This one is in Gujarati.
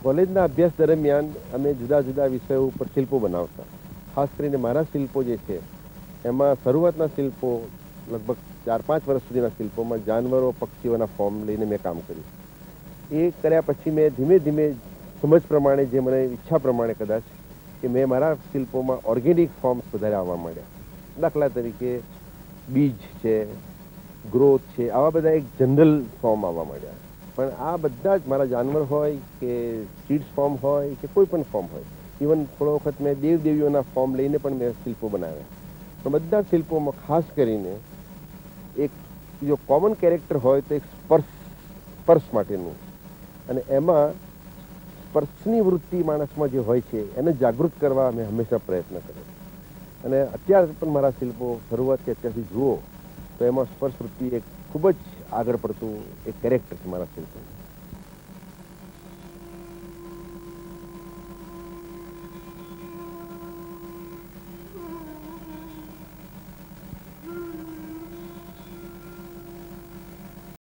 કોલેજના અભ્યાસ દરમિયાન અમે જુદા જુદા વિષયો ઉપર શિલ્પો બનાવતા. ખાસ કરીને મારા શિલ્પો જે છે એમાં શરૂઆતના શિલ્પો લગભગ 4-5 વર્ષ સુધીના શિલ્પોમાં જાનવરો પક્ષીઓના ફોર્મ લઈને મેં કામ કર્યું. એ કર્યા પછી મેં ધીમે ધીમે સમજ પ્રમાણે જે મને ઈચ્છા પ્રમાણે કદાચ કે મેં મારા શિલ્પોમાં ઓર્ગેનિક ફોર્મ્સ વધારે આવવા માંડ્યા. દાખલા તરીકે બીજ છે, ગ્રોથ છે, આવા બધા એક જનરલ ફોર્મ આવવા માંડ્યા. પણ આ બધા જ મારા જાનવર હોય કે સીડ્સ ફોર્મ હોય કે કોઈ પણ ફોર્મ હોય, ઇવન થોડો વખત મેં દેવદેવીઓના ફોર્મ લઈને પણ મેં શિલ્પો બનાવ્યા. તો બધા શિલ્પોમાં ખાસ કરીને એક જો કોમન કેરેક્ટર હોય તો એક સ્પર્શ માટેનું, અને એમાં સ્પર્શની વૃત્તિ માણસમાં જે હોય છે એને જાગૃત કરવા મેં હંમેશા પ્રયત્ન કર્યો. અને અત્યારે પણ મારા શિલ્પો શરૂઆતથી અત્યારથી જુઓ તો એમાં સ્પર્શ વૃત્તિ એક ખૂબ જ આગળ પડતું એક કેરેક્ટર છે મારા શિલ્પો.